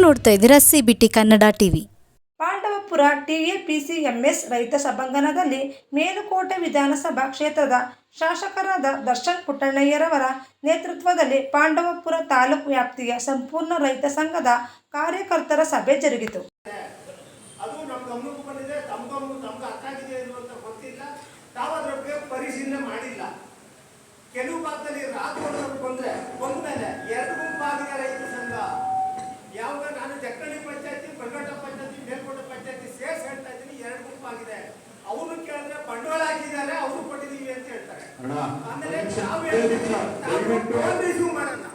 ನೋಡ್ತಾ ಇದ್ದೀರಾ CBT Kannada TV. Pandavapura TAPCMS ರೈತ ಸಭಾಂಗಣದಲ್ಲಿ ಮೇಲುಕೋಟೆ ವಿಧಾನಸಭಾ ಕ್ಷೇತ್ರದ ಶಾಸಕರಾದ ದರ್ಶನ್ ಪುಟ್ಟಣ್ಣಯ್ಯರವರ ನೇತೃತ್ವದಲ್ಲಿ ಪಾಂಡವಪುರ ತಾಲೂಕು ವ್ಯಾಪ್ತಿಯ ಸಂಪೂರ್ಣ ರೈತ ಸಂಘದ ಕಾರ್ಯಕರ್ತರ ಸಭೆ ಜರುಗಿತು. ಅದು ನಮ್ಮ ಗಮನಕ್ಕೆ ಬಂದಿದೆ, ತಮ್ಮ ಅಕ್ಕಾಗಿದೆ ಅಂತ ಗೊತ್ತಿಲ್ಲ, ತಾವದ್ರ ಬಗ್ಗೆ ಪರಿಶೀಲನೆ ಮಾಡಿಲ್ಲ. ಕೆಲವು ಭಾಗದಲ್ಲಿ ರಾತ್ರಿ ಬಂದ್ರೆ ಬಂದ್ಮೇಲೆ ಎರಡು ಗುಂಪಾಗಿದೆ ರೈತ ಸಂಘ. ಯಾವಾಗ ನಾನು ಜಕ್ಕಳ್ಳಿ ಪಂಚಾಯತಿ, ಬಲ್ಗಟ್ಟ ಪಂಚಾಯತಿ, ಮೇಲ್ಕೋಟೆ ಪಂಚಾಯತಿ ಸೇರ್ಸ್ ಹೇಳ್ತಾ ಇದ್ದೀನಿ, ಎರಡು ಗುಂಪಾಗಿದೆ. ಅವರು ಕೇಳಿದ್ರೆ ಬಂಡವಾಳ ಹಾಕಿದ್ದಾರೆ, ಅವರು ಕೊಟ್ಟಿದೀವಿ ಅಂತ ಹೇಳ್ತಾರೆ. ಆಮೇಲೆ ರಿಸ್ಯೂ ಮಾಡೋಣ,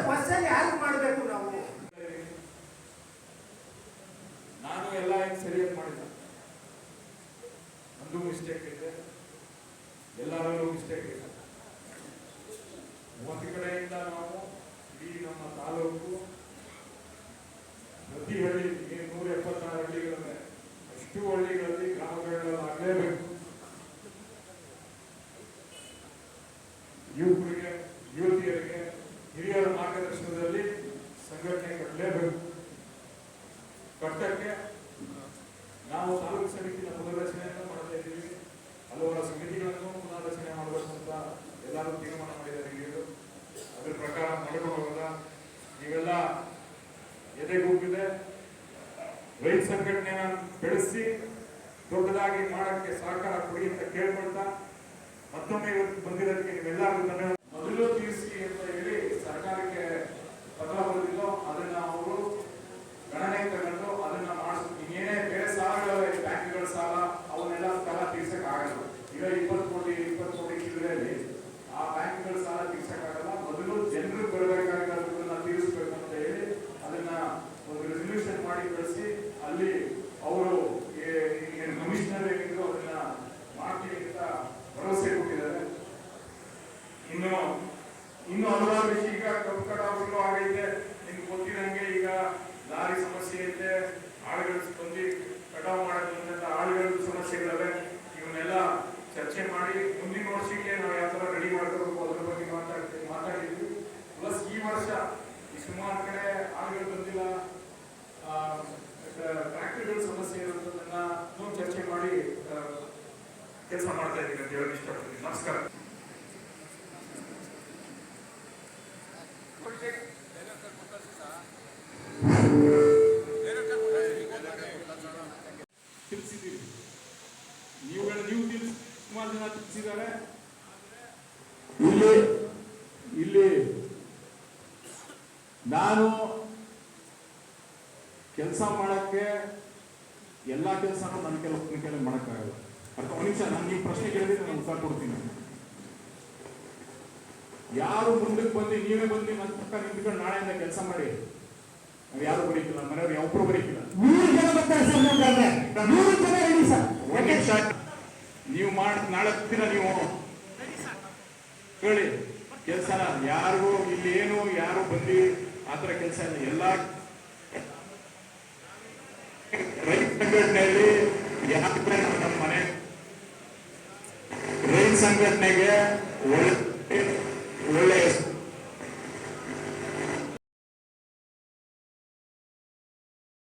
ಕ್ವಶನ್ ಯಾರು ಮಾಡಬೇಕು ನಾವು? ನಾನು ಎಲ್ಲ ಸರಿಯಾಗಿ ಮಾಡಿಲ್ಲ, ನಂದು ಮಿಸ್ಟೇಕ್ ಇದೆ, ಎಲ್ಲರಲ್ಲೂ ಮಿಸ್ಟೇಕ್ ಇದೆ. ಒಂದು ಕಡೆಯಿಂದ ನಾವು ಇಡೀ ನಮ್ಮ ತಾಲೂಕು ಪ್ರತಿ ಹಳ್ಳಿ 176 ಹಳ್ಳಿಗಳಿವೆ, ಅಷ್ಟು ಹಳ್ಳಿಗಳಲ್ಲಿ ಗ್ರಾಮಗಳಲ್ಲಿ ಆಗಲೇಬೇಕು. ಯುವಕರಿಗೆ, ಯುವತಿಯರಿಗೆ, ಹಿರಿಯರ ಮಾರ್ಗದರ್ಶನದಲ್ಲಿ ಸಂಘಟನೆ ಕಟ್ಟಲೇಬೇಕು. ಕಟ್ಟಕ್ಕೆ ನಾವು ತಾಲೂಕು ಸಮಿತಿಯ ಪುನರ್ರಚನೆಯನ್ನು ಮಾಡ್ತಾ ಇದ್ದೀವಿ. ಹಲವಾರು ಸಮಿತಿಗಳನ್ನು ಪುನರ್ರಚನೆ ಮಾಡಬೇಕು ಅಂತ ಎಲ್ಲರೂ ತೀರ್ಮಾನ ಮಾಡಿದ್ದಾರೆ ಹಿರಿಯರು. ಅದ್ರ ಪ್ರಕಾರ ಮಾಡ್ಕೊಂಡು ಹೋಗೋದ ನೀವೆಲ್ಲ ಎದೆಗೂಗಿದೆ. ರೈತ ಸಂಘಟನೆಯ ಬೆಳೆಸಿ ದೊಡ್ಡದಾಗಿ ಮಾಡಕ್ಕೆ ಸಹಕಾರ ಕೊಡಿ ಅಂತ ಕೇಳ್ಕೊಳ್ತಾ ಮತ್ತೊಮ್ಮೆ ಇವತ್ತು ಬಂದಿರೋದಕ್ಕೆ ನೀವೆಲ್ಲರಿಗೂ ಧನ್ಯವಾದ. ಮೊದಲು ತೀರಿಸಿ ಅಂತ ಹೇಳಿ ಸರ್ಕಾರಕ್ಕೆ ಪತ್ರ ಬರೆದಿದ್ದೋ ಅದನ್ನ ಅವರು ಗಣನೆ ತಗೊಂಡು ಅದನ್ನ ಮಾಡಿಸ್. ಇನ್ನೇನೇ ಬೇರೆ ಸಾಲಗಳಿವೆ, ಬ್ಯಾಂಕ್ಗಳ ಸಾಲ, ಅವನ್ನೆಲ್ಲ ಸಾಲ ತೀರ್ಸಕ್ ಆಗಲ್ಲ. ಈಗ 20 ಕೋಟಿ ಚಿಲ್ಲರೆಯಲ್ಲಿ ಆ ಬ್ಯಾಂಕ್ಗಳ ಸಾಲ ತೀರ್ಸಕ್ ಆಗಲ್ಲ. ಮೊದಲು ಜನರಿಗೆ ಬರಬೇಕಾಗಿರೋದನ್ನ ತೀರಿಸಬೇಕು ಅಂತ ಹೇಳಿ ಅದನ್ನ ಒಂದು ರೆಸಲ್ಯೂಷನ್ ಮಾಡಿ ಕಳಿಸಿ ಅಲ್ಲಿ ಅವರು ಕಮಿಷನರ್ ಏನಿದ್ರು ಅದನ್ನ ಮಾಡ್ತೀವಿ ಅಂತ ಭರವಸೆ ಕೊಟ್ಟಿದ್ದಾರೆ. ಇನ್ನು ಹಲವಾರು ವಿಷಯ, ಈಗ ಕಬ್ಬು ಕಟಾವು ಆಗೈತೆ, ನಿಮ್ಗೆ ಗೊತ್ತಿರಂಗೆ ಈಗ ಲಾರಿ ಸಮಸ್ಯೆ ಐತೆ, ಆಳುಗಳು ಬಂದು ಕಟಾವು ಮಾಡೋದ್ರಿಂದ ಆಳುಗಳ ಸಮಸ್ಯೆಗಳಿವೆ. ಇವನ್ನೆಲ್ಲ ಚರ್ಚೆ ಮಾಡಿ ಮುಂದಿನ ವರ್ಷಕ್ಕೆ ನಾವು ಯಾವ ತರ ರೆಡಿ ಮಾಡ್ಕೋಬೇಕು ಅದ್ರ ಬಗ್ಗೆ ಮಾತಾಡಿದ್ವಿ. ಪ್ಲಸ್ ಈ ವರ್ಷ ಈ ಸುಮಾರು ಕಡೆ ಆಳುಗಳು ಬಂದಿಲ್ಲ, ಫ್ಯಾಕ್ಟರಿಗಳ ಸಮಸ್ಯೆ ಇರೋದನ್ನ ಚರ್ಚೆ ಮಾಡಿ ಕೆಲಸ ಮಾಡ್ತಾ ಇದ್ದೀವಿ ಅಂತ ಹೇಳಕ್ ಇಷ್ಟಪಡ್ತೀನಿ. ನಮಸ್ಕಾರ. ತಿಳಿಸಿದ್ದೀವಿ, ನೀವು ತಿಳಿಸಿ ಸುಮಾರು ಜನ ತಿಳಿಸಿದ್ದಾರೆ. ಇಲ್ಲಿ ನಾನು ಕೆಲಸ ಮಾಡಕ್ಕೆ ಎಲ್ಲಾ ಕೆಲಸನೂ ನನ್ನ ಕೆಲಸ ಮಾಡಕ್ಕಾಗಲ್ಲ. ಒಂದು ನಿಮಿಷ, ನಾನು ನೀವು ಪ್ರಶ್ನೆ ಕೇಳಿದ್ರೆ ನಾನು ಉತ್ತರ ಕೊಡ್ತೀನಿ. ಯಾರು ಮುಂದಕ್ಕೆ ಬಂದು ನೀವೇ ಬಂದು ನನ್ನ ಪಕ್ಕ ನಿಂತ್ಕೊಂಡು ನಾಳೆಯಿಂದ ಕೆಲಸ ಮಾಡಿ, ನಾವು ಯಾರು ಬರೀಕಿಲ್ಲ, ಮನೆಯವ್ರು ಯಾವೊಬ್ರು ಬರೀಕಿಲ್ಲ. ನೀವು ಮಾಡಿ ನಾಳೆ ದಿನ ನೀವು ಕೇಳಿ ಕೆಲಸನ ಯಾರಿಗೂ ಇಲ್ಲಿ ಏನು ಯಾರು ಬಂದು ಆತರ ಕೆಲಸ ಇಲ್ಲ. ಎಲ್ಲ ರೈತ ಸಂಘಟನೆಯಲ್ಲಿ ನಮ್ಮ ಮನೆ ರೈತ ಸಂಘಟನೆಗೆ ಒಳ್ಳೆ